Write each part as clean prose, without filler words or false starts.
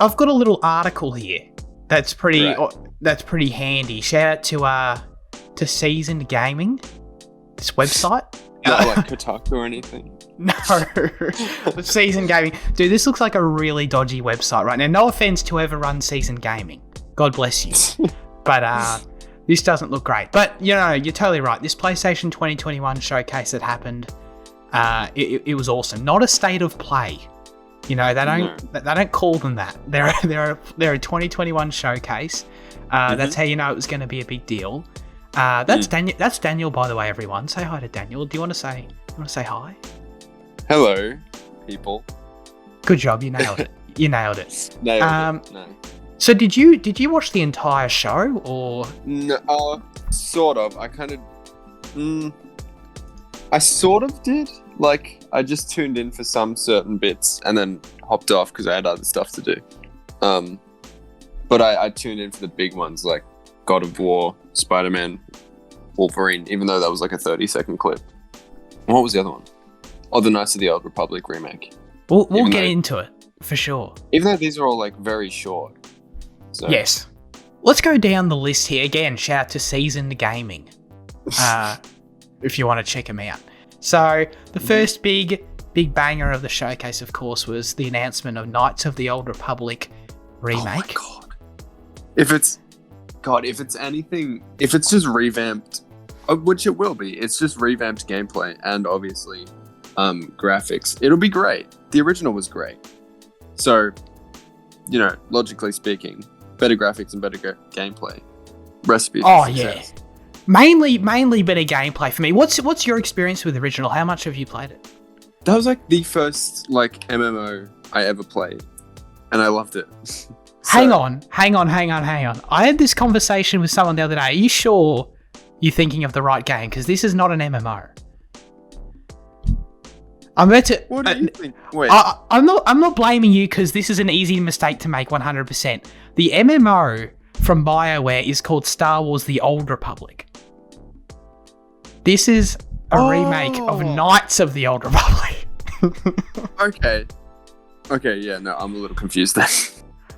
I've got a little article here that's pretty Right. that's pretty handy. Shout out to Seasoned Gaming, this website. Not like Kotaku or anything. No, Seasoned Gaming. Dude, this looks like a really dodgy website right now. No offense to whoever runs Seasoned Gaming. God bless you. But this doesn't look great. But, you know, you're totally right. This PlayStation 2021 showcase that happened, it was awesome. Not a state of play. You know, they don't call them that. They're a 2021 showcase. That's how you know it was going to be a big deal. That's Daniel. That's Daniel, by the way. Everyone, say hi to Daniel. Do you want to say hi? Hello, people. Good job. You nailed it. Nailed it. No. So did you watch the entire show or? No, sort of. I sort of did. Like, I just tuned in for some certain bits and then hopped off because I had other stuff to do. But I tuned in for the big ones like God of War, Spider-Man, Wolverine, even though that was like a 30-second clip. And what was the other one? Oh, the Knights of the Old Republic remake. We'll get into it for sure. Even though these are all like very short. So. Yes. Let's go down the list here. Again, shout out to Seasoned Gaming. If you want to check them out. So, the first big banger of the showcase, of course, was the announcement of Knights of the Old Republic Remake. Oh my god. If it's just revamped, which it will be, it's just revamped gameplay and obviously graphics, it'll be great. The original was great. So, you know, logically speaking, better graphics and better gameplay. Recipe for success. Yeah. Mainly better gameplay for me. What's your experience with the original? How much have you played it? That was like the first like MMO I ever played, and I loved it. Hang on. I had this conversation with someone the other day. Are you sure you're thinking of the right game? Because this is not an MMO. I'm about to. What do you think? Wait, I'm not blaming you because this is an easy mistake to make. 100%. The MMO from BioWare is called Star Wars: The Old Republic. This is a remake of Knights of the Old Republic. Okay, yeah, no, I'm a little confused then.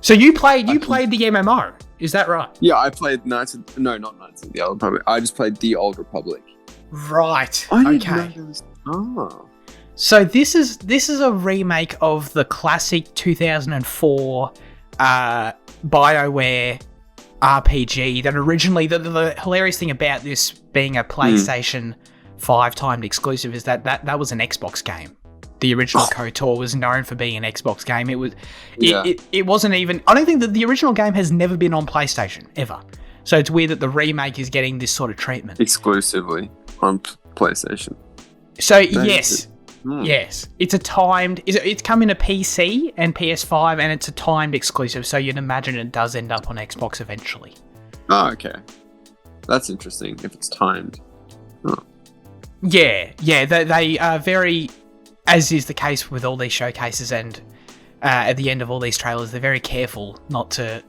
So you played the MMO, is that right? Yeah, I played not Knights of the Old Republic. I just played The Old Republic. Right. I didn't okay. know there was... Oh. So this is a remake of the classic 2004 BioWare RPG that originally, the hilarious thing about this being a PlayStation 5 timed exclusive is that was an Xbox game. The original KOTOR was known for being an Xbox game. It wasn't even, I don't think that the original game has never been on PlayStation ever. So it's weird that the remake is getting this sort of treatment. Exclusively on PlayStation. So yes, it's a timed, it's coming to PC and PS5 and it's a timed exclusive. So you'd imagine it does end up on Xbox eventually. Oh, okay. That's interesting if it's timed. Oh. Yeah, they are very, as is the case with all these showcases and at the end of all these trailers, they're very careful not to,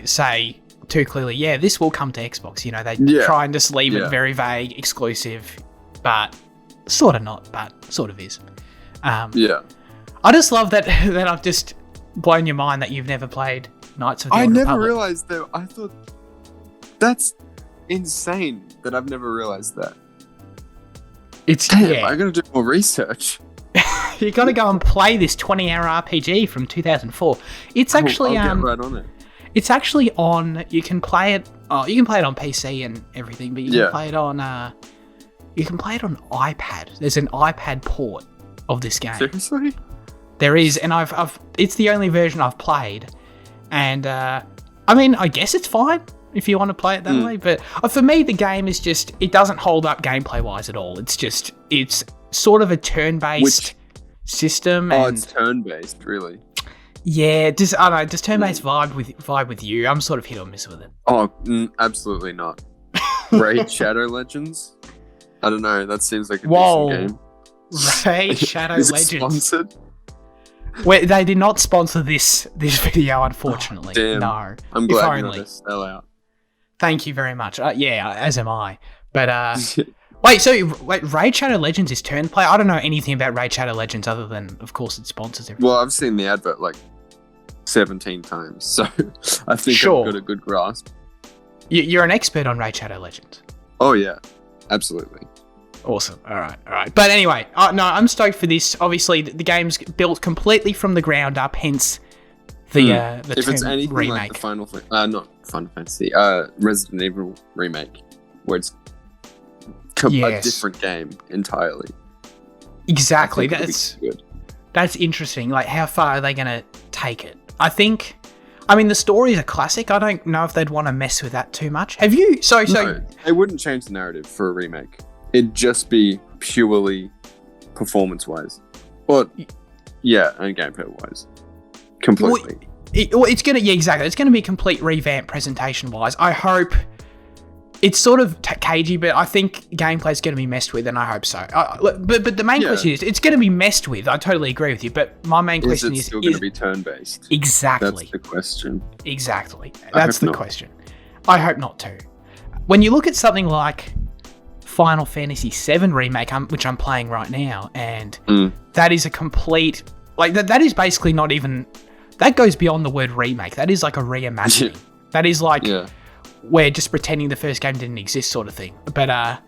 say too clearly, yeah, this will come to Xbox. They try and just leave it very vague, exclusive, but sort of not, but sort of is. I just love that I've just blown your mind that you've never played Knights of the Old Republic. I never realized though. I thought that's insane that I've never realized that. I gotta do more research. You gotta go and play this 20-hour RPG from 2004. It's actually I'll get right on it. It's actually on. You can play it. Oh, you can play it on PC and everything, but you can play it on. You can play it on iPad. There's an iPad port of this game. Seriously? There is, and I've. It's the only version I've played, and I mean, I guess it's fine if you want to play it that way. But for me, the game is just. It doesn't hold up gameplay wise at all. It's sort of a turn-based system. It's turn-based, really. Yeah, does turn-based vibe with you? I'm sort of hit or miss with it. Oh, absolutely not. Raid Shadow Legends? I don't know. That seems like a decent game. Raid Shadow Is Legends. It sponsored? They did not sponsor this video, unfortunately. Damn. No. I'm glad you're not a sellout. Thank you very much. As am I. But wait, Raid Shadow Legends is turn play? I don't know anything about Raid Shadow Legends other than, of course, it sponsors everything. Well, I've seen the advert like 17 times, so I think Sure. I've got a good grasp. You're an expert on Raid Shadow Legends. Oh yeah, absolutely. Awesome. All right. But anyway, no, I'm stoked for this. Obviously, the game's built completely from the ground up, hence the if it's Tomb anything remake. like the not Final Fantasy, Resident Evil remake, where it's a different game entirely. Exactly. I think it'll be good. That's interesting. Like, how far are they going to take it? I mean, the story is a classic. I don't know if they'd want to mess with that too much. Have you? No, they wouldn't change the narrative for a remake. It'd just be purely performance-wise. Well, yeah, and gameplay-wise. Completely. It's going to, exactly. It's going to be a complete revamp presentation-wise. I hope it's sort of cagey, but I think gameplay's going to be messed with, and I hope so. But the main question is, it's going to be messed with. I totally agree with you, but my main question is... Is it still going to be turn-based? Exactly. That's the question. Exactly. That's the question. I hope not too. When you look at something like Final Fantasy VII Remake, which I'm playing right now, and that is a complete... Like, that is basically not even... That goes beyond the word remake. That is like a reimagining. That is like... We're just pretending the first game didn't exist sort of thing. But,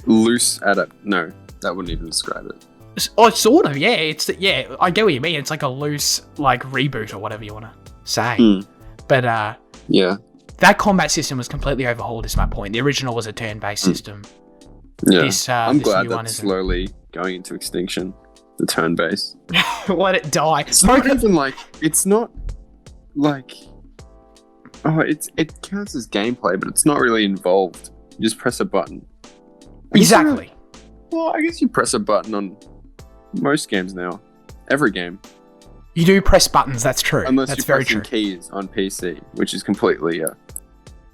loose no, that wouldn't even describe it. Oh, sort of, yeah. I get what you mean. It's like a loose, like, reboot or whatever you want to say. But, that combat system was completely overhauled, is my point. The original was a turn-based system. Yeah. I'm glad that's slowly going into extinction. The turn-based. Let it die. It's not even like... It's not, like... Oh, it counts as gameplay, but it's not really involved. You just press a button. Exactly. Well, I guess you press a button on most games now. Every game. You do press buttons, that's true. Unless that's you're very pressing true. keys on PC, which is completely,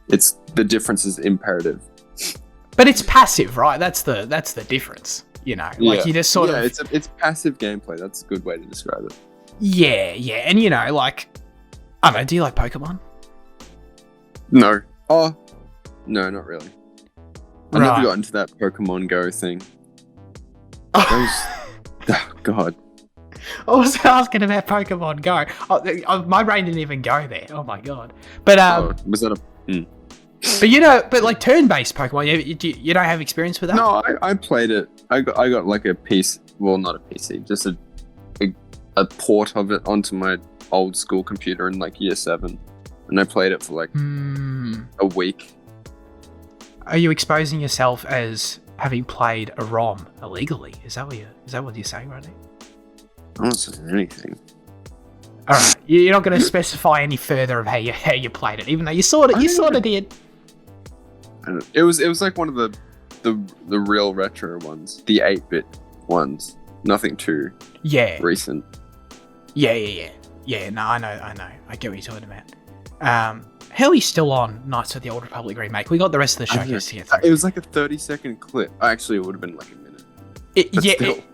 it's the difference is imperative. But it's passive, right? That's the difference. You know, like you just sort of... it's passive gameplay. That's a good way to describe it. Yeah. And you know, like... I don't know, do you like Pokemon? No. Oh, no, not really. I never got into that Pokemon Go thing. Oh, God. I was asking about Pokemon Go. My brain didn't even go there. Oh my God. But was that a? But you know, like turn-based Pokemon, you don't have experience with that? No, I played it. I got like a piece. Well, not a PC, just a port of it onto my old school computer in like year 7. And I played it for like a week. Are you exposing yourself as having played a ROM illegally? Is that what you're saying right now? I'm not saying anything. All right, you're not going to specify any further of how you played it, even though you sort of did. It was like one of the real retro ones, the 8-bit ones. Nothing too recent. Yeah. No, I know. I get what you're talking about. How are you still on Knights of the Old Republic Remake? We got the rest of the showcase to get through. It was like a 30-second clip. Actually, it would have been like a minute.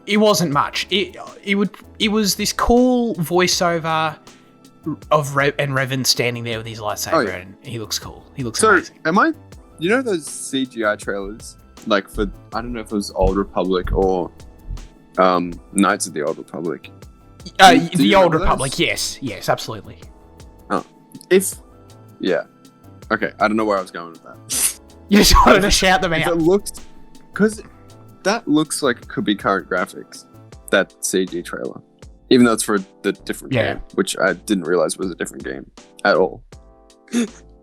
It wasn't much. It was this cool voiceover of Revan standing there with his lightsaber, and he looks cool. He looks amazing. You know those CGI trailers? Like for, I don't know if it was Old Republic or Knights of the Old Republic. The Old Republic, yes, absolutely. Oh, okay. I don't know where I was going with that. You just wanted to shout them out. Because that looks like it could be current graphics. That CG trailer, even though it's for the different game, which I didn't realize was a different game at all.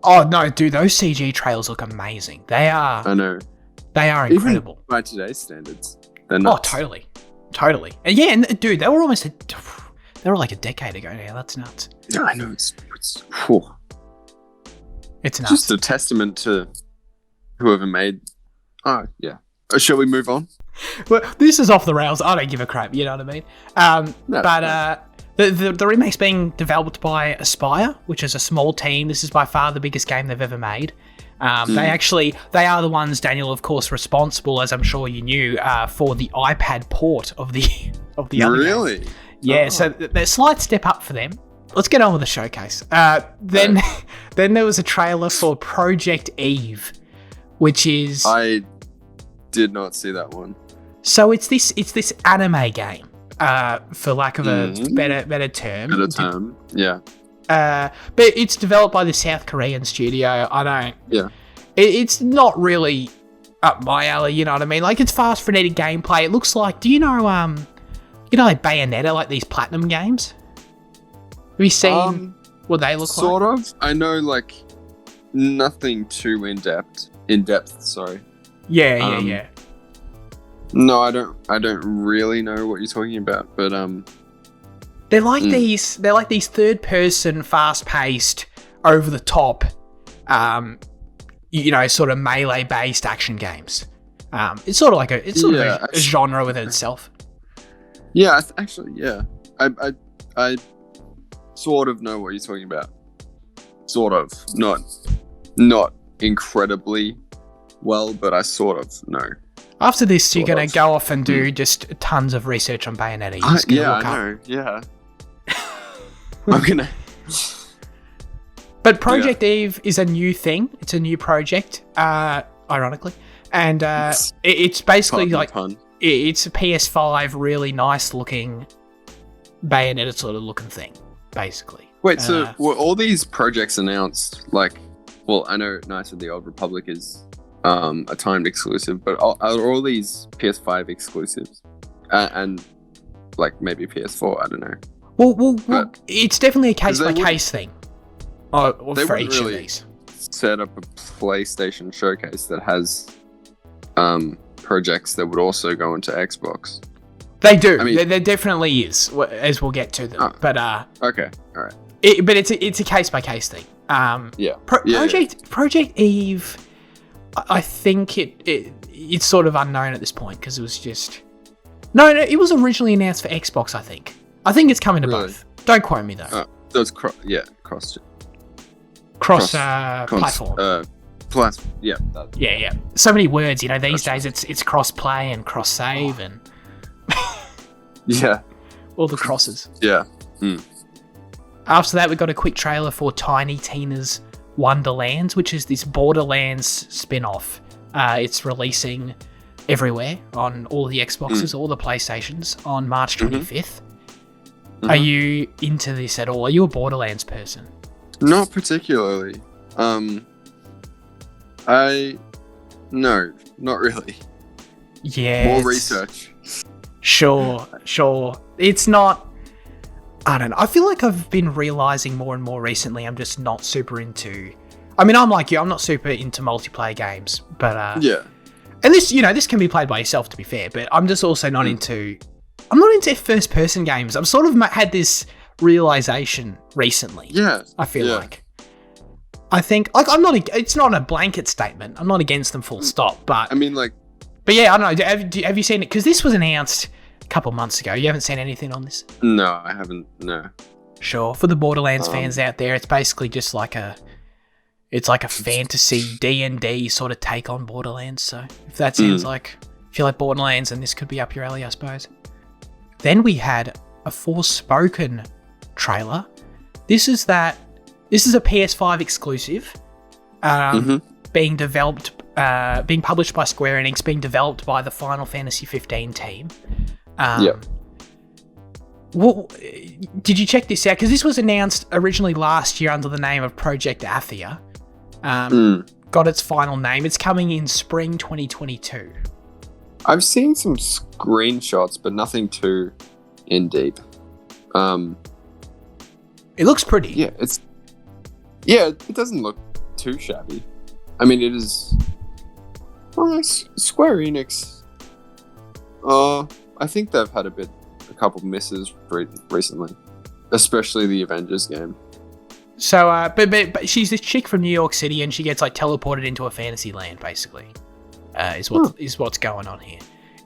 Oh no, dude! Those CG trailers look amazing. They are. I know. They are incredible. Even by today's standards, they're nuts. Oh, totally. And dude, they were they were like a decade ago now. That's nuts. Yeah, I know. It's nuts. Just a testament to whoever made. Oh yeah. Shall we move on? Well, this is off the rails. I don't give a crap. You know what I mean? The remake's being developed by Aspyr, which is a small team. This is by far the biggest game they've ever made. They are the ones, Daniel, of course, responsible, as I'm sure you knew, for the iPad port of the other game. Really? Yeah. So there's a slight step up for them. Let's get on with the showcase. Then there was a trailer for Project Eve, which is. I did not see that one. So it's this anime game, for lack of a better term. Better term, yeah. but it's developed by the South Korean studio. I don't. Yeah. It's not really up my alley. You know what I mean? Like, it's fast, frenetic gameplay. It looks like. Do you know? Like Bayonetta, like these Platinum games. Have you seen what they look like? Sort of. I know, like, nothing too in depth. Sorry. Yeah. No, I don't really know what you're talking about, but they're like these third person, fast paced, over the top, sort of melee based action games. It's sort of like a genre within itself. Yeah, actually, yeah. I sort of know what you're talking about. Sort of, not incredibly well, but I sort of know. After this, you're going to go off and do just tons of research on Bayonetta. You're just gonna look I know. Yeah. I'm going to... But Project Eve is a new thing. It's a new project, ironically. And it's basically like... It's a PS5 really nice looking Bayonetta sort of looking thing, basically. Wait, so were all these projects announced, like... Well, I know Knights of the Old Republic is... a timed exclusive, but are all these PS5 exclusives? And like maybe PS4, I don't know. Well, it's definitely a case-by-case thing. They for wouldn't each really of these. Set up a PlayStation showcase that has projects that would also go into Xbox. They do. I mean, there definitely is, as we'll get to them. But okay, all right. But it's a case-by-case thing. Project Eve... I think it's sort of unknown at this point because it was just... No, it was originally announced for Xbox, I think. I think it's coming to both. Don't quote me, though. So it's cross platform. Yeah. So many words, these days it's cross-play and cross-save and... yeah. All the crosses. Yeah. After that, we got a quick trailer for Tiny Tina's Wonderlands, which is this Borderlands spin-off. It's releasing everywhere on all the Xboxes, all the PlayStations on March 25th. Are you into this at all? Are you a Borderlands person? Not particularly. No, not really. Yeah. More research. Sure. It's not... I don't know. I feel like I've been realizing more and more recently I'm just not super into... I mean, I'm like you. I'm not super into multiplayer games, but... yeah. And this, this can be played by yourself, to be fair, but I'm just also not into... I'm not into first-person games. I've sort of had this realization recently. Yeah. I feel like. I think... Like, I'm not... It's not a blanket statement. I'm not against them full stop, but... I mean, like... But yeah, I don't know. Have you seen it? Because this was announced... couple months ago. You haven't seen anything on this? No, I haven't. No. Sure. For the Borderlands fans out there, it's basically just like a fantasy D&D sort of take on Borderlands. So if that sounds like, if you like Borderlands, then this could be up your alley, I suppose. Then we had a Forspoken trailer. This is a PS5 exclusive, being developed, being published by Square Enix, being developed by the Final Fantasy 15 team. Well, did you check this out? Because this was announced originally last year under the name of Project Athia. Got its final name. It's coming in spring 2022. I've seen some screenshots, but nothing too in deep. It looks pretty. Yeah, it doesn't look too shabby. I mean, it is... Well, Square Enix... I think they've had a couple misses recently, especially the Avengers game. So, but she's this chick from New York City, and she gets like teleported into a fantasy land, basically. Is what's going on here.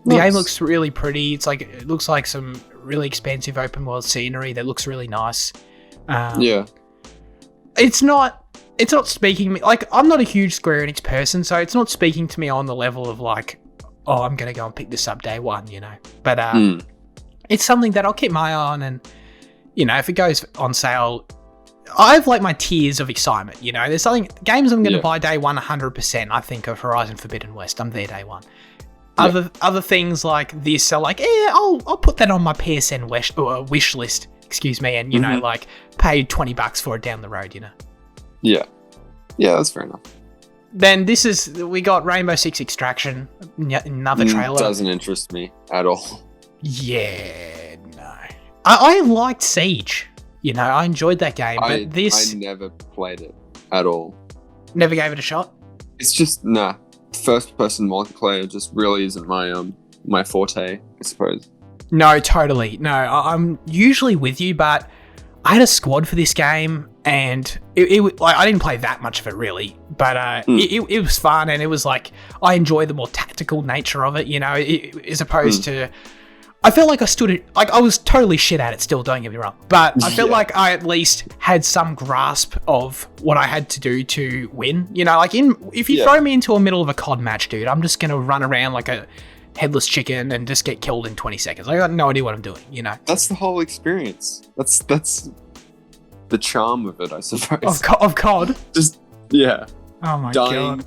The game looks really pretty. It looks like some really expansive open world scenery that looks really nice. It's not speaking me. Like, I'm not a huge Square Enix person, so it's not speaking to me on the level of like, oh, I'm going to go and pick this up day one, But it's something that I'll keep my eye on, and, if it goes on sale, I have like my tiers of excitement, There's games I'm going to buy day one 100%, I think, of Horizon Forbidden West. I'm there day one. Other things like this are like, I'll put that on my PSN wish list, excuse me, and, you know, like, pay $20 for it down the road, you know? Yeah. Yeah, that's fair enough. Then we got Rainbow Six Extraction, another trailer. Doesn't interest me at all. Yeah, no. I liked Siege. You know, I enjoyed that game, but I this... never played it at all. Never gave it a shot? It's just, first-person multiplayer just really isn't my forte, I suppose. No, totally. No, I'm usually with you, but I had a squad for this game, and I didn't play that much of it, really, but it was fun, and it was like, I enjoy the more tactical nature of it, you know, as opposed to... I felt like I was totally shit at it still, don't get me wrong, but I felt like I at least had some grasp of what I had to do to win, you know, like if you throw me into the middle of a COD match, dude, I'm just going to run around like a headless chicken and just get killed in 20 seconds. I got no idea what I'm doing, you know. That's the whole experience. That's the charm of it, I suppose. Of COD? Just, yeah. Oh my dying God.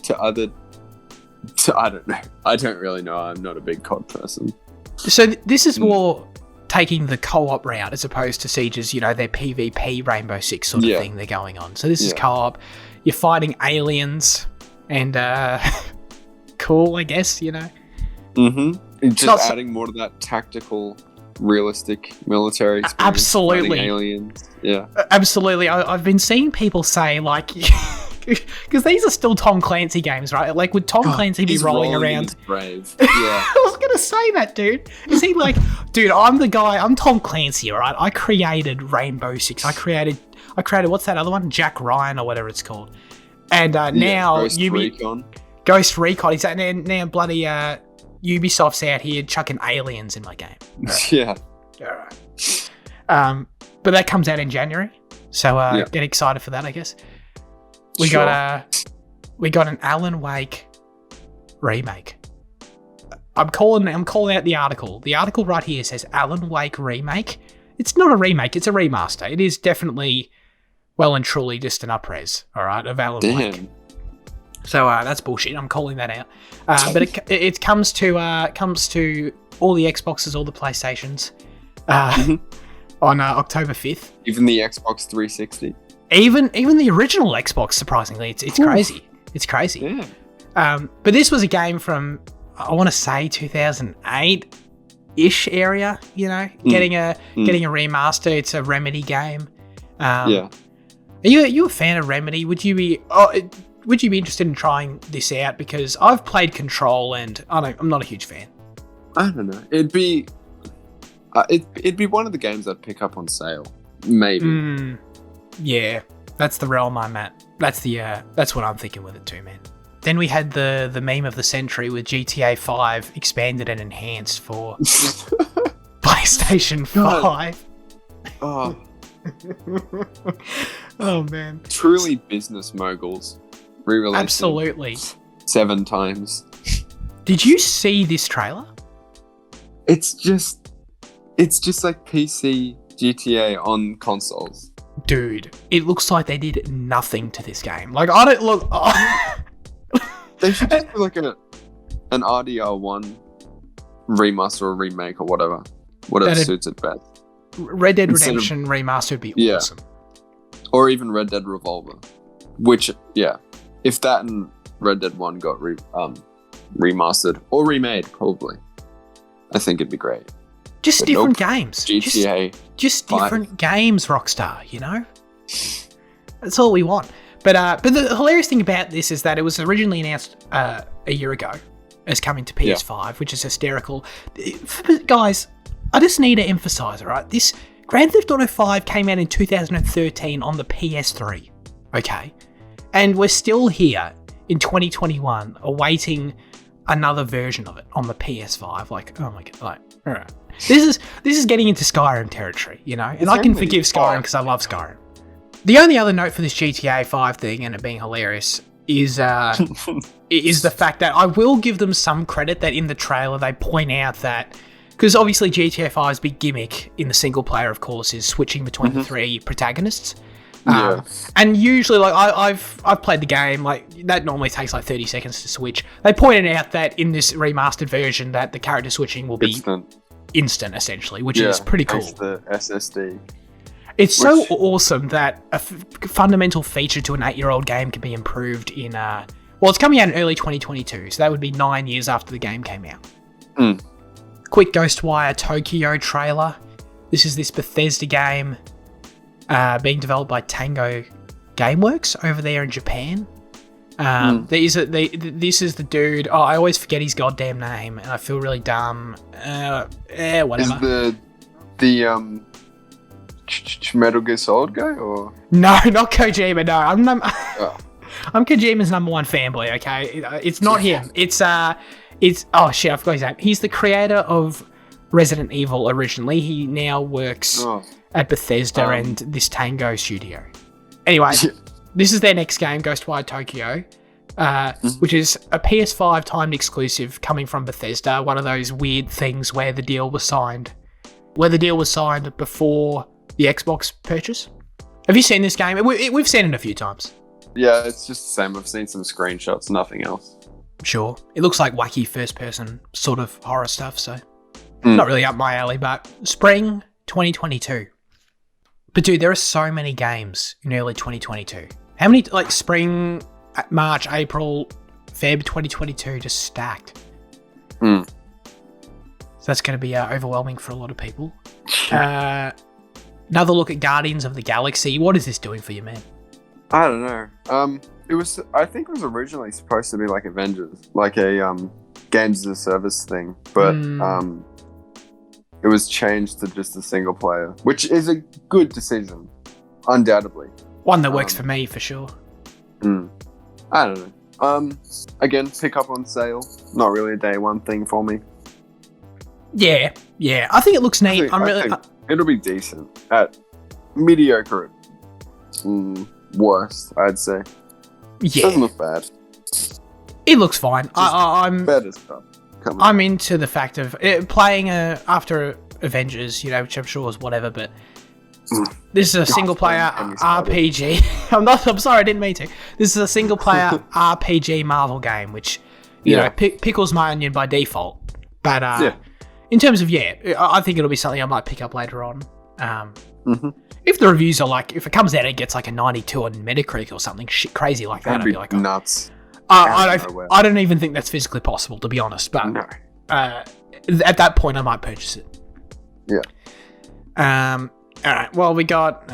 to other... I don't know. I don't really know. I'm not a big COD person. So this is more taking the co-op route as opposed to Siege's, you know, their PvP Rainbow Six sort of thing they're going on. So this is co-op. You're fighting aliens and cool, I guess, you know. Just adding more to that tactical, realistic military experience. Absolutely. Aliens. Yeah. Absolutely. I've been seeing people say, like... Because these are still Tom Clancy games, right? Like, would Tom Clancy be rolling around? Brave. Yeah. I was going to say that, dude. Is he like, dude, I'm the guy, I'm Tom Clancy, all right? I created Rainbow Six. I created, what's that other one? Jack Ryan or whatever it's called. And now Ghost Recon. Exactly. And now bloody Ubisoft's out here chucking aliens in my game. Right. Yeah. All right. But that comes out in January. So get excited for that, I guess. We got an Alan Wake remake. I'm calling out the article. The article right here says Alan Wake remake. It's not a remake, it's a remaster. It is definitely well and truly just an up-res, all right, of Alan Wake. So that's bullshit. I'm calling that out. But it comes to all the Xboxes, all the PlayStations on October 5th. Even the Xbox 360. Even the original Xbox, surprisingly, it's crazy. It's crazy. Yeah. But this was a game from, I want to say 2008-ish area. You know, getting a remaster. It's a Remedy game. Are you a fan of Remedy? Would you be interested in trying this out? Because I've played Control and I'm not a huge fan. I don't know. It'd be one of the games I'd pick up on sale, maybe. Yeah, that's the realm I'm at. That's what I'm thinking with it too, man. Then we had the meme of the century with GTA 5 expanded and enhanced for PlayStation 5. Oh. Oh man. Truly business moguls. Re-releasing Absolutely. 7 times. Did you see this trailer? It's just like PC GTA on consoles. Dude, it looks like they did nothing to this game. Like, I don't look... They should just do like an RDR1 remaster or remake or whatever suits it best. Red Dead Redemption remaster would be awesome. Or even Red Dead Revolver. Which, if that and Red Dead 1 got remastered or remade, probably, I think it'd be great. Just but different games. GTA. Just different games, Rockstar, you know? That's all we want. But the hilarious thing about this is that it was originally announced a year ago as coming to PS5, which is hysterical. Guys, I just need to emphasize, all right? This Grand Theft Auto 5 came out in 2013 on the PS3, okay? And we're still here in 2021 awaiting another version of it on the PS5. Like, oh my God, like, all right. This is getting into Skyrim territory, you know? And I can forgive Skyrim because I love Skyrim. The only other note for this GTA 5 thing, and it being hilarious, is the fact that I will give them some credit that in the trailer they point out that, because obviously GTA 5's big gimmick in the single player, of course, is switching between the 3 protagonists. And usually, like, I've played the game, like, that normally takes like 30 seconds to switch. They pointed out that in this remastered version that the character switching will be instant, essentially, which is pretty cool. The SSD. It's so awesome that a fundamental feature to an 8-year-old game can be improved in... well, it's coming out in early 2022, so that would be 9 years after the game came out. Quick GhostWire Tokyo trailer. This is this Bethesda game being developed by Tango Gameworks over there in Japan. This is the dude... Oh, I always forget his goddamn name, and I feel really dumb. Whatever. Is the Metal Gear Solid guy, or... No, not Kojima, no. I'm Kojima's number one fanboy, okay? It's not him. It's oh shit, I forgot his name. He's the creator of Resident Evil originally. He now works at Bethesda and this Tango studio. Anyway, this is their next game, GhostWire Tokyo, which is a PS5 timed exclusive coming from Bethesda. One of those weird things where the deal was signed before the Xbox purchase. Have you seen this game? We've seen it a few times. Yeah, it's just the same. I've seen some screenshots, nothing else. Sure. It looks like wacky first-person sort of horror stuff, so not really up my alley, but spring 2022. But dude, there are so many games in early 2022. How many, like, spring, March, April, Feb 2022 just stacked? So that's going to be overwhelming for a lot of people. Another look at Guardians of the Galaxy. What is this doing for you, man? I don't know. I think it was originally supposed to be like Avengers, like a games as a service thing, but it was changed to just a single player, which is a good decision, undoubtedly. One that works for me, for sure. I don't know. Again, pick up on sale. Not really a day one thing for me. Yeah. I think it looks neat. I think it'll be decent at mediocre. Worst, I'd say. Yeah. Doesn't look bad. It looks fine. I'm better stuff. I'm into the fact of playing after Avengers, which I'm sure is whatever, but this is a single player RPG. I'm sorry, I didn't mean to. This is a single player RPG Marvel game, which pickles my onion by default. But in terms of I think it'll be something I might pick up later on. If the reviews are like, if it comes out and it gets like a 92 on Metacritic or something shit crazy like that, I'd be like, nuts. I don't even think that's physically possible, to be honest. But no. At that point, I might purchase it. Yeah. All right. Well, we got,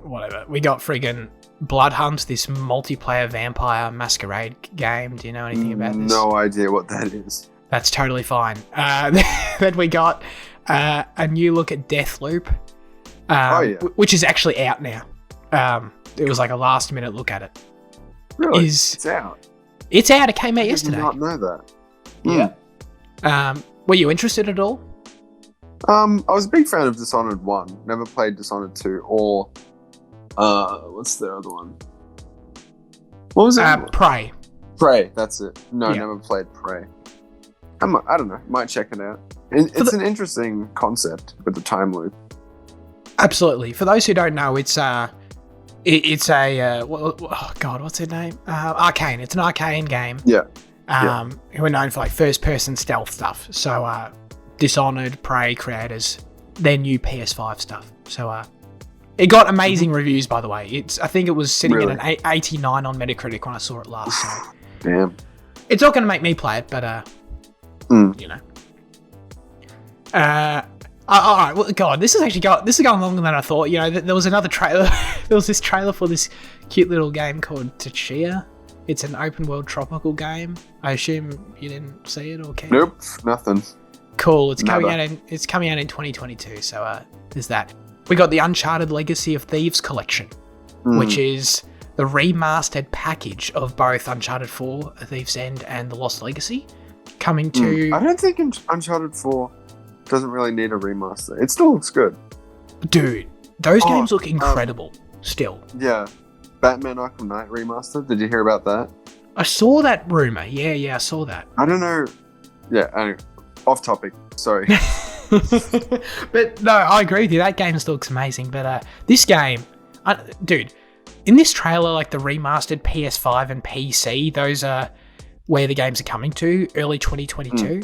whatever. We got friggin' Blood Hunt, this multiplayer vampire masquerade game. Do you know anything about this? No idea what that is. That's totally fine. Then we got a new look at Deathloop. Which is actually out now. It was like a last minute look at it. Really? It's out? It's out. It came out yesterday. I did not know that. Yeah. Were you interested at all? I was a big fan of Dishonored 1. Never played Dishonored 2 or... what's the other one? What was it? Prey. Prey, that's it. No, never played Prey. I don't know. Might check it out. It's an interesting concept with the time loop. Absolutely. For those who don't know, it's a what's her name? Arcane. It's an Arcane game. Yeah. Who are known for like first-person stealth stuff. So, Dishonored, Prey creators, their new PS5 stuff. So, it got amazing reviews, by the way. I think it was sitting at an 89 on Metacritic when I saw it last. So, damn. It's not going to make me play it, but all right. Well, God, this is going longer than I thought. There was another trailer. There was this trailer for this cute little game called Tachia. It's an open world tropical game. I assume you didn't see it or care. Nope, nothing. Cool. It's coming out in 2022. So there's that. We got the Uncharted Legacy of Thieves collection, which is the remastered package of both Uncharted 4, A Thief's End, and The Lost Legacy, coming to. I don't think Uncharted 4 doesn't really need a remaster. It still looks good. Dude, those games look incredible still. Yeah. Batman Arkham Knight remaster. Did you hear about that? I saw that rumor. Yeah, I saw that. I don't know. Yeah, anyway, off topic. Sorry. But no, I agree with you. That game still looks amazing. But this game, dude, in this trailer, like the remastered PS5 and PC, those are where the games are coming to, early 2022.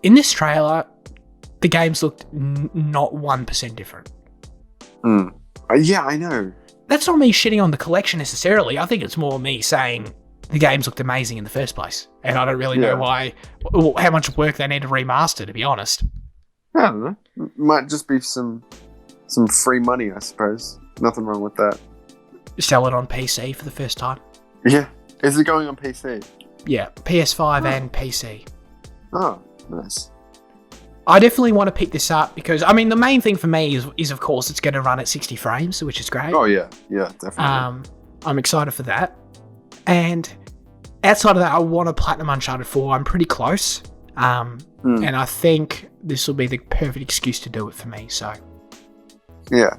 in this trailer, the games looked not 1% different. Yeah, I know. That's not me shitting on the collection necessarily. I think it's more me saying the games looked amazing in the first place. And I don't really know how much work they need to remaster, to be honest. I don't know. Might just be some free money, I suppose. Nothing wrong with that. Sell it on PC for the first time. Yeah. Is it going on PC? Yeah, PS5 and PC. Oh, nice. I definitely want to pick this up because, I mean, the main thing for me is of course, it's going to run at 60 frames, which is great. Oh, yeah. Yeah, definitely. I'm excited for that. And outside of that, I want to platinum Uncharted 4. I'm pretty close. And I think this will be the perfect excuse to do it for me, so. Yeah.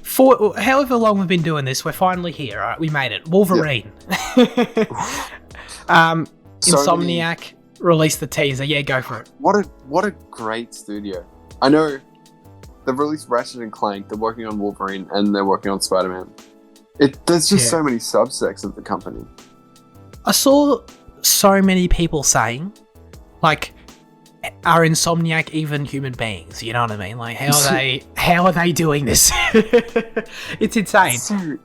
For however long we've been doing this, we're finally here, right? We made it. Wolverine. Insomniac released the teaser. Yeah, go for it. What a great studio. I know they've released Ratchet and Clank, they're working on Wolverine, and they're working on Spider-Man. There's just so many subsects of the company. I saw so many people saying, like, are Insomniac even human beings? You know what I mean? Like, how are they doing this? It's insane. So,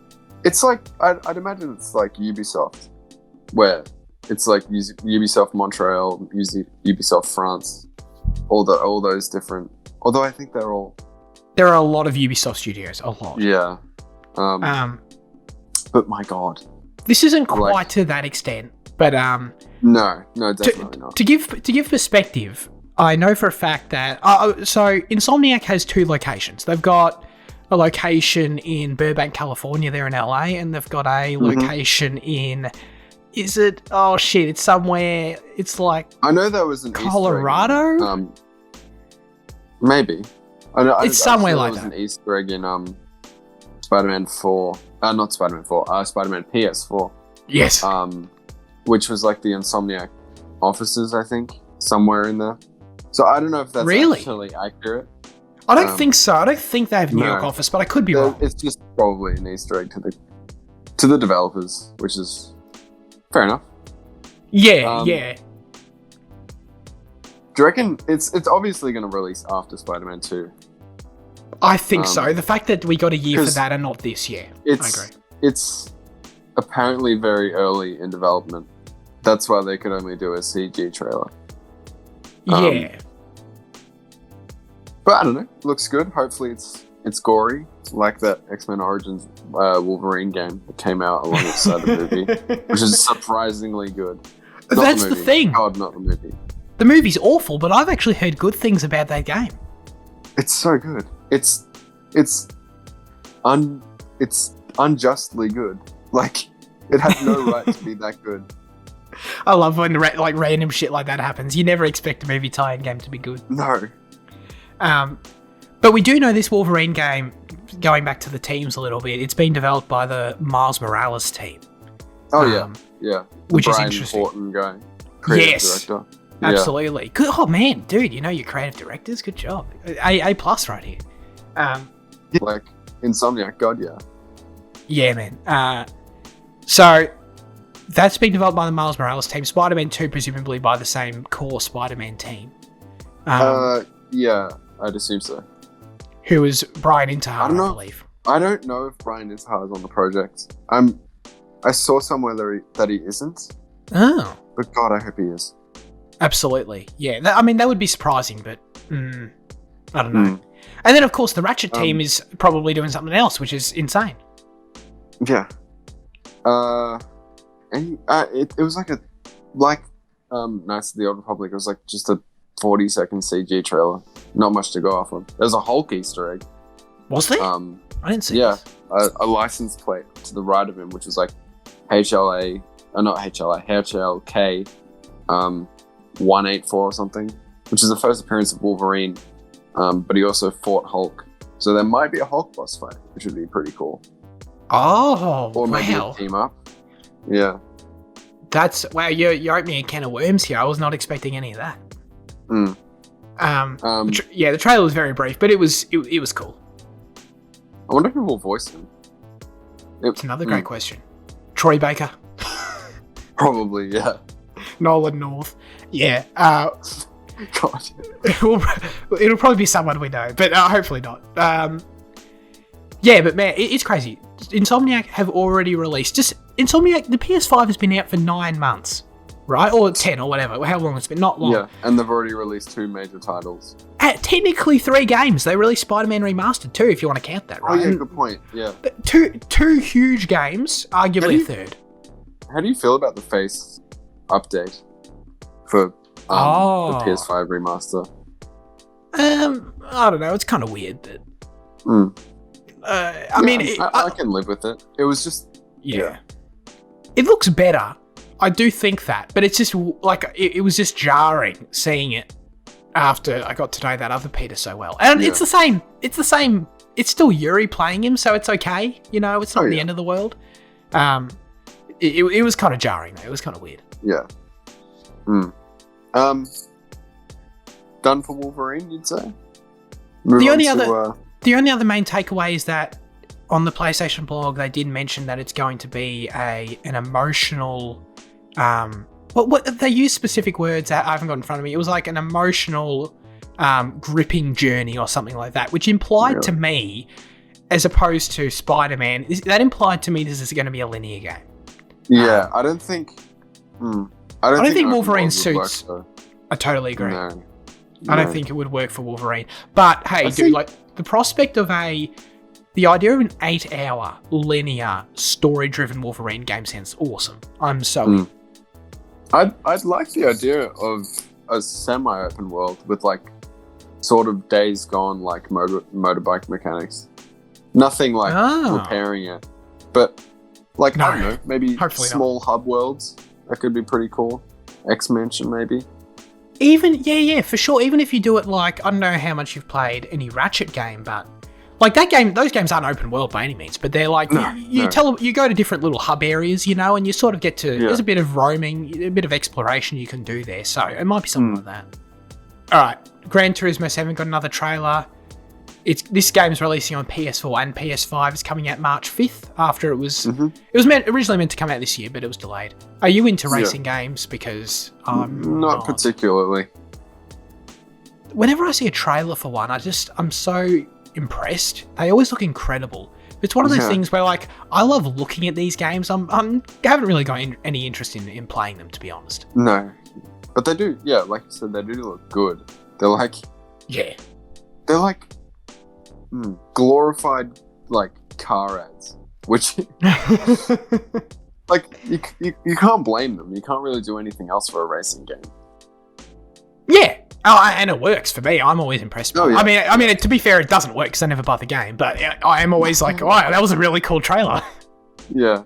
it's like, I'd imagine it's like Ubisoft, where it's like Ubisoft Montreal, Ubisoft France, all those different. Although I think there are a lot of Ubisoft studios, a lot. Yeah. But my God, this isn't quite to that extent. But no, definitely not. To give perspective, I know for a fact that so Insomniac has 2 locations. They've got a location in Burbank, California, there in LA, and they've got a location in. Is it? Oh shit! It's somewhere. It's like. I know there was an Colorado. Easter egg maybe. I know it's somewhere like that. There was an Easter egg in Spider-Man 4. Not Spider-Man 4. Spider-Man PS4. Yes. Which was like the Insomniac offices, I think, somewhere in there. So I don't know if that's actually accurate. I don't think so. I don't think they have New York office, but I could be wrong. It's just probably an Easter egg to the developers, which is fair enough. Yeah, yeah. Do you reckon it's obviously going to release after Spider-Man 2? I think so. The fact that we got a year for that and not this year. I agree. It's apparently very early in development. That's why they could only do a CG trailer. Yeah. But I don't know. Looks good. Hopefully it's gory, like that X-Men Origins Wolverine game that came out alongside the movie, which is surprisingly good. That's the thing. God, not the movie. The movie's awful, but I've actually heard good things about that game. It's so good. It's unjustly good. Like, it had no right to be that good. I love when random shit like that happens. You never expect a movie tie-in game to be good. No. But we do know this Wolverine game, going back to the teams a little bit, it's been developed by the Miles Morales team. Oh, yeah. Which Brian is interesting. Horton guy. Creative director. Absolutely. Good. Oh, man, dude, you know your creative directors? Good job. A+ right here. Like, Insomniac, God, yeah. Yeah, man. So, that's been developed by the Miles Morales team. Spider-Man 2, presumably by the same core Spider-Man team. Yeah, I'd assume so. Who is Brian Intihar, I believe. I don't know if Brian Intihar is on the project. I saw somewhere that he isn't. Oh. But God, I hope he is. Absolutely. Yeah, that would be surprising, but I don't know. And then, of course, the Ratchet team is probably doing something else, which is insane. Yeah. And it was like Knights of the Old Republic. It was like just a 40-second CG trailer. Not much to go off of. There's a Hulk Easter egg. Was there? I didn't see. Yeah, a license plate to the right of him, which is like HLK 184 or something, which is the first appearance of Wolverine. But he also fought Hulk, so there might be a Hulk boss fight, which would be pretty cool. Oh, or maybe a team up. Yeah. That's wow. You're opening a can of worms here. I was not expecting any of that. The trailer was very brief, but it was cool. I wonder who will voice him. It's another great question. Troy Baker. Probably, yeah. Nolan North. Yeah. God. It'll probably be someone we know, but hopefully not. Yeah, but man, it's crazy. Insomniac have already released. Insomniac, the PS5 has been out for 9 months, right? Or 10 or whatever. How long it's been? Not long. Yeah, and they've already released 2 major titles. Technically 3 games. They released Spider-Man Remastered too, if you want to count that, right? Oh yeah, good point. Yeah. Two huge games, arguably a third. How do you feel about the Face update for the PS5 remaster? I don't know. It's kind of weird that. I can live with it. It was just It looks better. I do think that, but it's just like it was just jarring seeing it after I got to know that other Peter so well. And it's the same. It's the same. It's still Yuri playing him, so it's okay. You know, it's not the end of the world. It was kind of jarring though. It was kind of weird. Yeah. Done for Wolverine, you'd say? The only other main takeaway is that on the PlayStation blog, they did mention that it's going to be an emotional. What they use specific words that I haven't got in front of me. It was like an emotional, gripping journey or something like that, which implied to me, as opposed to Spider-Man, that implied to me this is going to be a linear game. Yeah, I don't think. I don't think Wolverine suits. I totally agree. No. I don't think it would work for Wolverine. But hey, the prospect of the idea of an 8-hour linear story-driven Wolverine game sounds awesome. I'm so. I'd like the idea of a semi-open world with like sort of Days Gone like motorbike mechanics. Nothing like repairing it, but like I don't know, maybe small hub worlds. That could be pretty cool. X-Mansion maybe. Even for sure. Even if you do it like, I don't know how much you've played any Ratchet game, but like that game, those games aren't open world by any means, but they're like you go to different little hub areas, you know, and you sort of get to there's a bit of roaming, a bit of exploration you can do there. So it might be something like that. All right, Gran Turismo 7 got another trailer. This game's releasing on PS4 and PS5. It's coming out March 5th after it was originally meant to come out this year, but it was delayed. Are you into racing games? Because I'm not particularly. Whenever I see a trailer for one, I'm so impressed. They always look incredible. It's one of those things where like I love looking at these games. I haven't really got any interest in playing them, to be honest. No, but they do. Yeah, like you said, they do look good. They're like glorified like car ads, which like you can't blame them. You can't really do anything else for a racing game. Yeah. Oh, and it works for me. I'm always impressed. I mean, to be fair, it doesn't work because I never buy the game. But I am always like, wow, that was a really cool trailer. Yeah.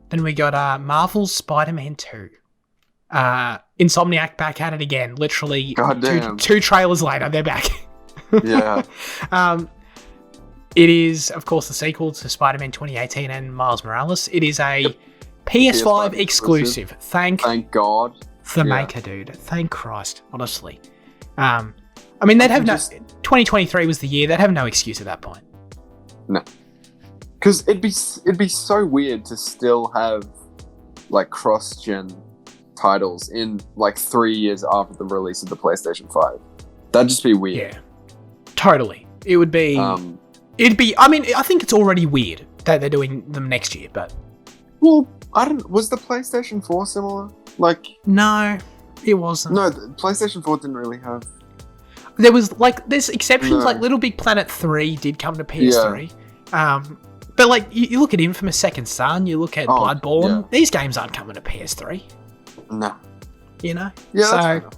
Then we got Marvel's Spider-Man 2. Insomniac back at it again. Literally, two trailers later, they're back. Yeah. It is, of course, the sequel to Spider-Man 2018 and Miles Morales. It is a PS5 exclusive. Thank God. The maker, dude. Thank Christ, honestly. I mean, they'd have 2023 was the year. They'd have no excuse at that point. No. Because it'd be so weird to still have like cross-gen titles in like 3 years after the release of the PlayStation 5. That'd just be weird. Yeah. Totally. It would be... I mean, I think it's already weird that they're doing them next year, but... Well, was the PlayStation 4 similar? Like... No, it wasn't. No, the PlayStation 4 didn't really have... There's exceptions, like Little Big Planet 3 did come to PS3. Yeah. But like, you look at Infamous Second Son, you look at Bloodborne, these games aren't coming to PS3. No. You know? Yeah, so,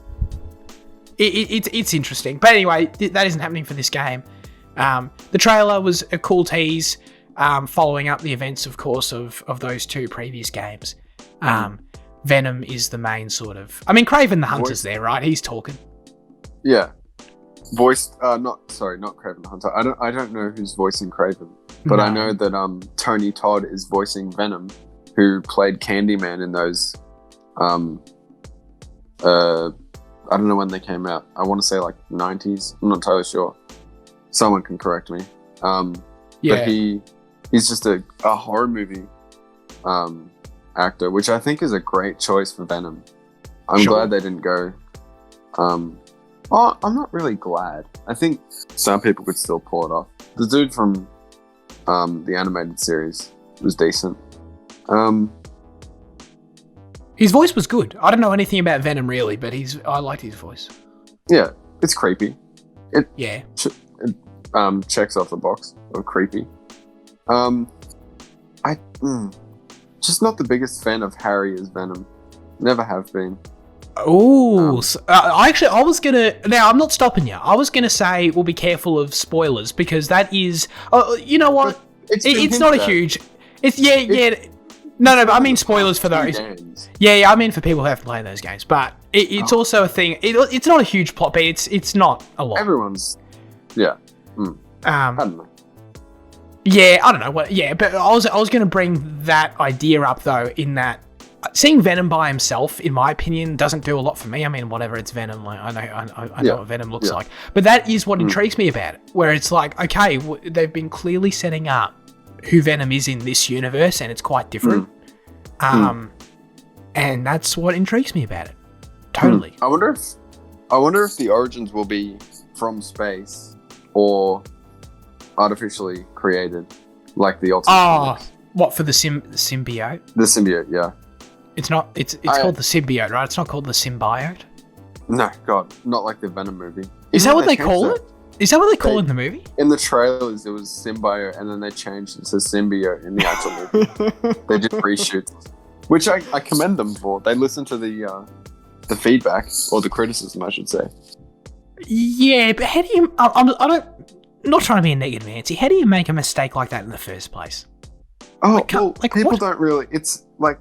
it's interesting. But anyway, that isn't happening for this game. The trailer was a cool tease, following up the events, of course, of those 2 previous games. Venom is the main sort of... I mean, Kraven the Hunter's there, right? He's talking. Yeah. Voiced... not Kraven the Hunter. I don't know who's voicing Kraven, but I know that Tony Todd is voicing Venom, who played Candyman in those... I don't know when they came out. I want to say like 90s. I'm not entirely sure. Someone can correct me. But he's just a horror movie actor, which I think is a great choice for Venom. I'm glad they didn't go Oh, I'm not really glad. I think some people could still pull it off. The dude from the animated series was decent. His voice was good. I don't know anything about Venom really, but I liked his voice. Yeah, it's creepy. It checks off the box of creepy. Just not the biggest fan of Harry as Venom. Never have been. Oh, I was gonna. Now I'm not stopping you. I was gonna say we'll be careful of spoilers because that is. You know what? It's not a huge. It's yeah. No, but I mean spoilers for those. Games. Yeah, I mean for people who haven't played those games. But it's also a thing. It's not a huge plot, but it's not a lot. Everyone's. Yeah. I don't know. Yeah, I don't know what. Yeah, but I was going to bring that idea up though. In that, seeing Venom by himself, in my opinion, doesn't do a lot for me. I mean, whatever, it's Venom. Like I know what Venom looks like, but that is what intrigues me about it. Where it's like, okay, they've been clearly setting up who Venom is in this universe, and it's quite different. And that's what intrigues me about it. Totally. I wonder if the origins will be from space or artificially created, like the ultimate. What for the symbiote? The symbiote, yeah. It's not. It's called the symbiote, right? It's not called the symbiote. No, God, not like the Venom movie. Is that what they call it? Is that what they call it in the movie? In the trailers, it was symbiote, and then they changed it to symbiote in the actual movie. They did reshoots, which I commend them for. They listened to the feedback or the criticism, I should say. Yeah, but how do you? Not trying to be a negative Nancy. How do you make a mistake like that in the first place? Oh, people don't really. It's like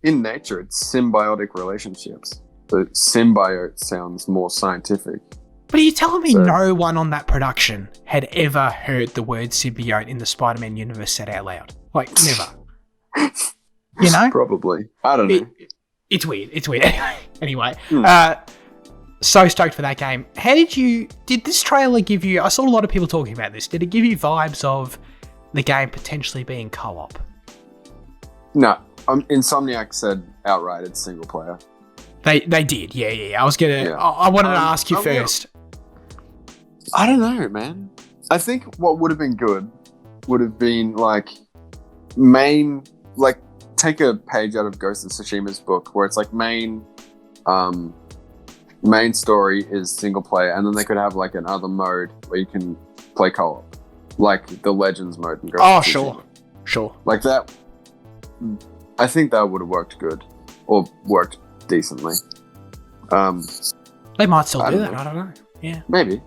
in nature, it's symbiotic relationships. The symbiote sounds more scientific. But are you telling me no one on that production had ever heard the word symbiote in the Spider-Man universe said out loud? Like, never. You know? Probably. I don't know. It's weird. Anyway. So stoked for that game. Did this trailer give you, I saw a lot of people talking about this, did it give you vibes of the game potentially being co-op? No. Insomniac said outright it's single player. They did, yeah. I was gonna, I wanted to ask you first. I don't know, man. I think what would have been good would have been take a page out of Ghost of Tsushima's book where it's like main story is single player, and then they could have like another mode where you can play co-op, like the Legends mode in Ghost of Tsushima. Sure. Like that. I think that would have worked good, or worked decently. They might still do that. I don't know. Yeah, maybe.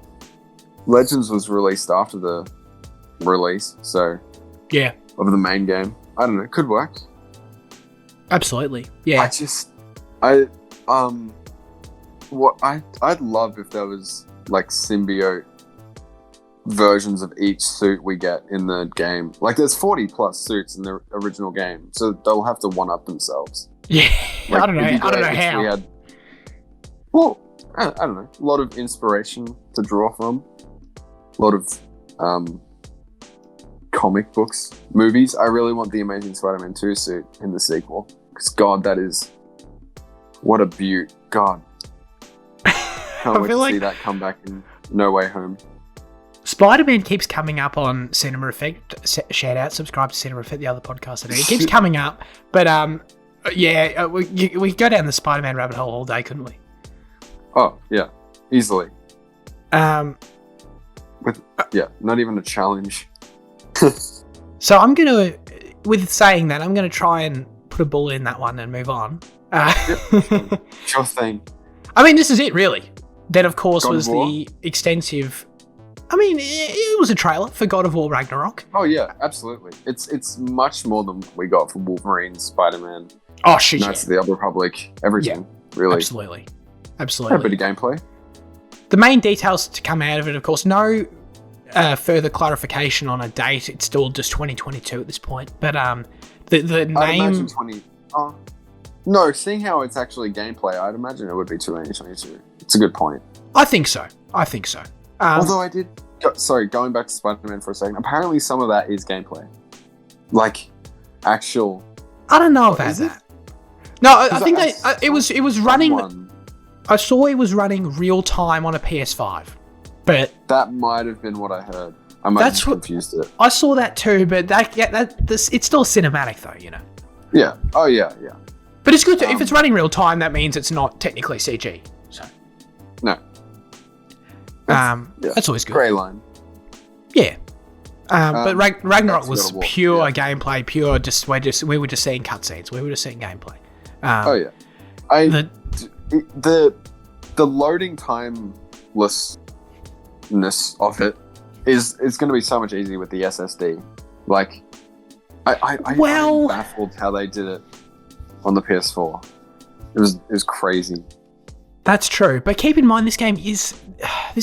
Legends was released after the release, so of the main game. I don't know. Could work. Absolutely. Yeah. I'd love if there was like symbiote versions of each suit we get in the game. Like there's 40 plus suits in the original game, so they'll have to one up themselves. Yeah. Like, I don't know how. I don't know. A lot of inspiration to draw from. A lot of comic books, movies. I really want the Amazing Spider-Man 2 suit in the sequel. Because, God, that is... What a beaut. God. Can't wait to see that come back in No Way Home. Spider-Man keeps coming up on Cinema Effect. Shout out, subscribe to Cinema Effect, the other podcast I do. It keeps coming up. But, we could go down the Spider-Man rabbit hole all day, couldn't we? Oh, yeah. Easily. Not even a challenge. So I'm going to, with saying that, I'm going to try and put a bullet in that one and move on. Sure thing. I mean, this is it, really. Then, of course, God was the extensive... I mean, it was a trailer for God of War Ragnarok. Oh, yeah, absolutely. It's much more than we got for Wolverine, Spider-Man. Oh, shit, Knights of the Old Republic, everything, really. Absolutely. A bit of gameplay. The main details to come out of it, of course, no further clarification on a date. It's still just 2022 at this point. But the name... I'd imagine no, seeing how it's actually gameplay, I'd imagine it would be 2022. It's a good point. I think so. Although I did... going back to Spider-Man for a second, apparently some of that is gameplay. Like, actual... I don't know about that. No, I think it was running... I saw it was running real time on a PS5, but that might have been what I heard. I might have confused it. I saw that too, but it's still cinematic though, you know. Yeah. Oh yeah. But it's good if it's running real time. That means it's not technically CG. So no. That's always good. Grey line. Yeah. But Ragnarok was pure gameplay, we were just seeing cutscenes. We were just seeing gameplay. The loading timelessness of it is going to be so much easier with the SSD. Like, I'm baffled how they did it on the PS4. It was crazy. That's true, but keep in mind this game's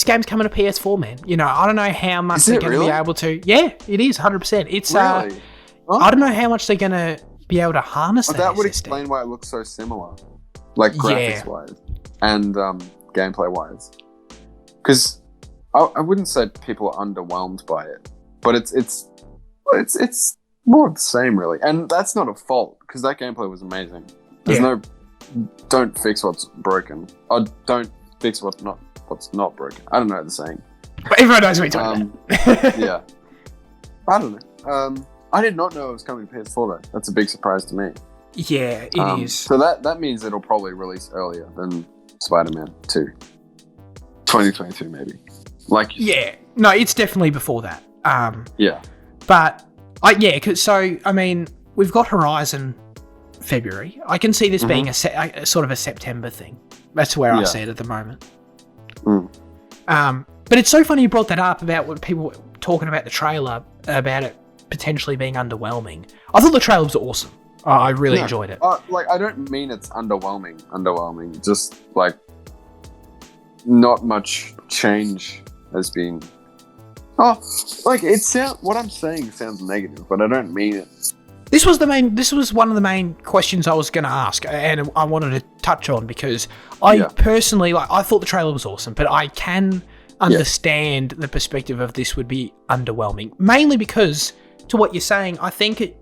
coming to PS4, man. You know, I don't know how much they're going to be able to. Yeah, it is 100%. It's really? I don't know how much they're going to be able to harness that would SSD. Explain why it looks so similar, like graphics wise and gameplay wise. Because I wouldn't say people are underwhelmed by it, but it's more of the same, really. And that's not a fault because that gameplay was amazing. There's don't fix what's broken, or don't fix what's not broken. I don't know the saying. But everyone knows what you're talking about. Yeah. I don't know. I did not know it was coming to PS4 though. That's a big surprise to me. Yeah, it is. So that means it'll probably release earlier than Spider-Man 2. 2022 maybe. Yeah. No, it's definitely before that. Yeah. But I mean, we've got Horizon February. I can see this being a sort of a September thing. That's where I see it at the moment. But it's so funny you brought that up about what people were talking about the trailer, about it potentially being underwhelming. I thought the trailer was awesome. I really enjoyed it. I don't mean it's underwhelming. Just like not much change has been. What I'm saying sounds negative, but I don't mean it. This was one of the main questions I was going to ask, and I wanted to touch on because I personally, I thought the trailer was awesome, but I can understand the perspective of this would be underwhelming, mainly because, to what you're saying, I think it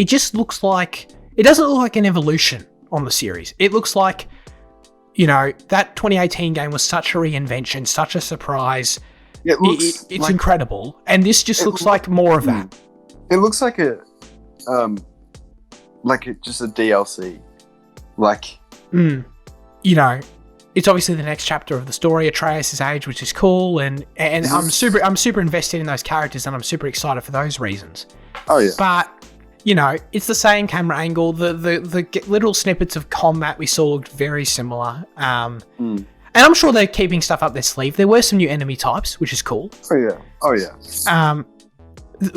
just looks like, it doesn't look like an evolution on the series. It looks like, you know, that 2018 game was such a reinvention, such a surprise. It's incredible, and this just looks like more of that. It looks like just a DLC. You know, it's obviously the next chapter of the story. Atreus' age, which is cool, and I'm super invested in those characters, and I'm super excited for those reasons. Oh yeah. But you know, it's the same camera angle. The little snippets of combat we saw looked very similar. And I'm sure they're keeping stuff up their sleeve. There were some new enemy types, which is cool. Oh yeah.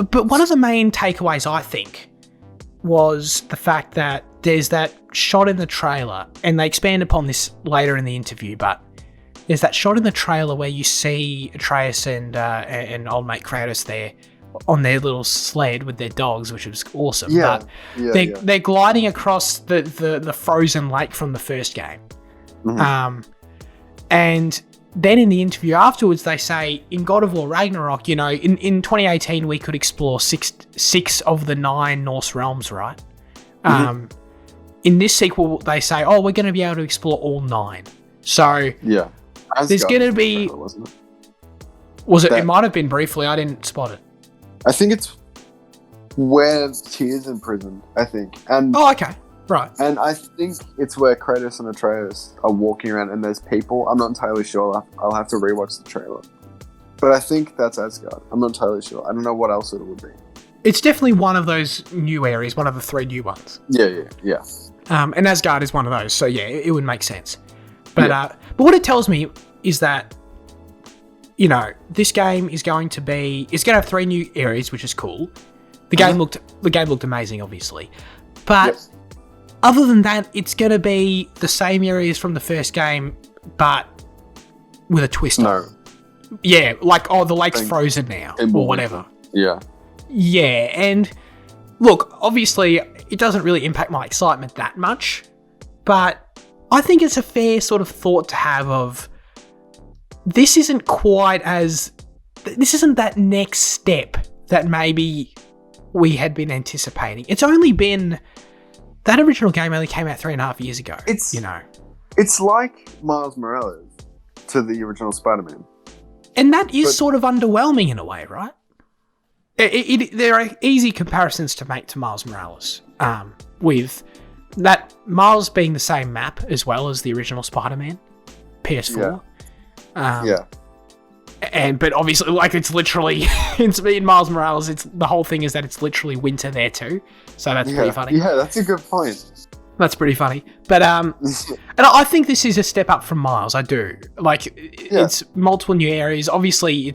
But one of the main takeaways, I think, was the fact that there's that shot in the trailer, and they expand upon this later in the interview, but there's that shot in the trailer where you see Atreus and old mate Kratos there on their little sled with their dogs, which was awesome. Yeah, but they're gliding across the frozen lake from the first game. And then in the interview afterwards, they say, in God of War Ragnarok, you know, in 2018, we could explore six of the 9 Norse realms, right? In this sequel, they say, we're going to be able to explore all 9. So, there's going to be... It might have been briefly, I didn't spot it. I think it's where Tyr's imprisoned, I think. And okay. Right. And I think it's where Kratos and Atreus are walking around and there's people. I'm not entirely sure. I'll have to rewatch the trailer. But I think that's Asgard. I'm not entirely sure. I don't know what else it would be. It's definitely one of those new areas, one of the 3 new ones. Yeah. And Asgard is one of those, so yeah, it would make sense. But what it tells me is that, you know, this game is going to have 3 new areas, which is cool. The game looked amazing, obviously. But other than that, it's going to be the same areas from the first game, but with a twist. No. Yeah, like, the lake's frozen now, or whatever. Yeah. Yeah, and look, obviously, it doesn't really impact my excitement that much, but I think it's a fair sort of thought to have of, this isn't that next step that maybe we had been anticipating. It's only been... That original game only came out 3.5 years ago. It's like Miles Morales to the original Spider-Man. And that is sort of underwhelming in a way, right? There are easy comparisons to make to Miles Morales, with that Miles being the same map as well as the original Spider-Man, PS4. But obviously, like, it's literally in Miles Morales, the whole thing is that it's literally winter there too. So that's pretty funny. Yeah, that's a good point. That's pretty funny. But and I think this is a step up from Miles. I do. Like, it's multiple new areas. Obviously,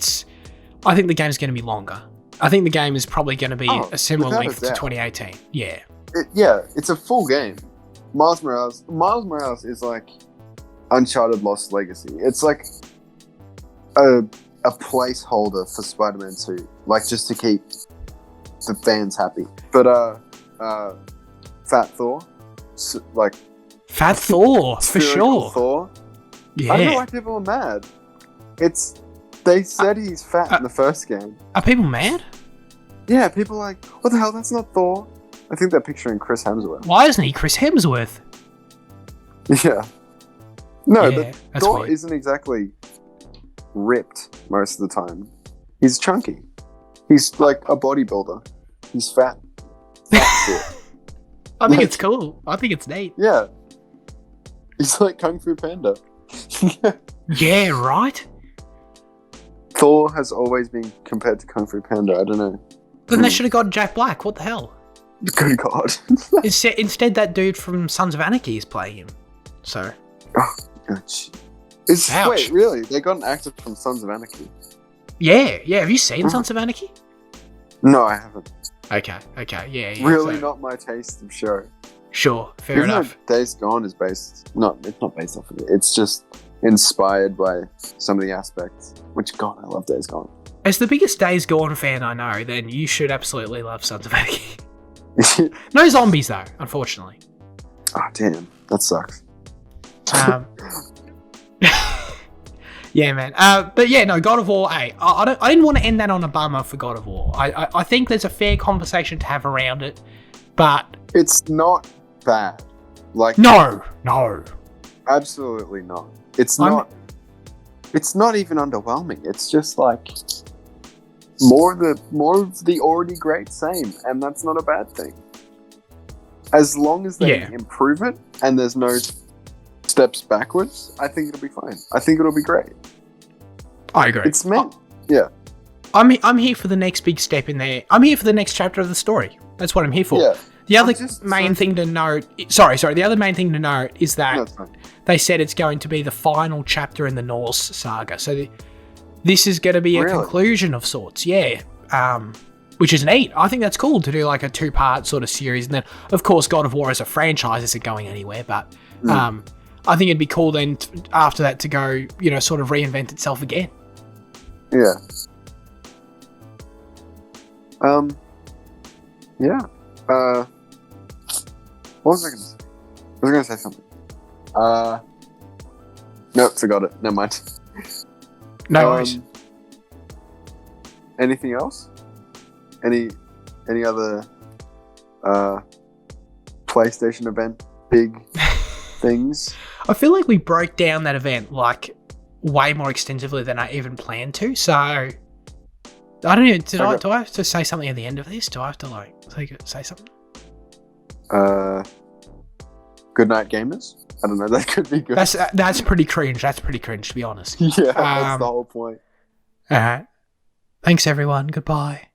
I think the game's going to be longer. I think the game is probably going to be a similar length to 2018. Yeah. It's a full game. Miles Morales is like Uncharted Lost Legacy. It's like a placeholder for Spider-Man 2, like, just to keep the fans happy. But Fat Thor, like, Fat Thor for sure. Thor. Yeah. I don't know why people are mad. They said he's fat in the first game. Are people mad? Yeah, people are like, what the hell? That's not Thor. I think they're picturing Chris Hemsworth. Why isn't he Chris Hemsworth? Yeah. No, Yeah, but Thor weird. isn't exactly ripped most of the time. He's chunky. He's like a bodybuilder. He's fat. Shit. I think it's cool. I think it's neat. Yeah. He's like Kung Fu Panda. Yeah, right? Thor has always been compared to Kung Fu Panda. I don't know. Then they should have got Jack Black. What the hell? Good God. Instead, that dude from Sons of Anarchy is playing him. So. Oh, ouch. Ouch. Wait, really? They got an actor from Sons of Anarchy? Yeah. Have you seen Sons of Anarchy? No, I haven't. Okay, yeah. Really so- not my taste of show. Sure, fair Even enough. though Days Gone is it's not based off of it. It's just inspired by some of the aspects. Which, God, I love Days Gone. As the biggest Days Gone fan I know, then you should absolutely love Sons of Anarchy. No zombies, though, unfortunately. Oh, damn. That sucks. Yeah, man. But yeah, no, God of War. Hey, I didn't want to end that on a bummer for God of War. I think there's a fair conversation to have around it, but It's not bad. Like, no. absolutely not. It's not even underwhelming. It's just like more of the already great same, and that's not a bad thing. As long as they improve it and there's no steps backwards, I think it'll be fine. I think it'll be great. I agree. It's meant. Yeah. I'm here for the next big step in there. I'm here for the next chapter of the story. That's what I'm here for. Yeah. The other main thing to note... Sorry. The other main thing to note is that they said it's going to be the final chapter in the Norse saga. So this is going to be a conclusion of sorts. Yeah. Which is neat. I think that's cool to do like a 2-part sort of series. And then, of course, God of War as a franchise isn't going anywhere. But I think it'd be cool then after that to go, sort of reinvent itself again. Yeah. Yeah. What was I going to say? I was going to say something. Nope, forgot it. Never mind. No worries. Anything else? Any other PlayStation event big things? I feel like we broke down that event like way more extensively than I even planned to. So I don't know. Do I have to say something at the end of this? Do I have to say something? Good night, gamers. I don't know. That could be good. That's pretty cringe. That's pretty cringe, to be honest. Yeah, that's the whole point. All right. Thanks, everyone. Goodbye.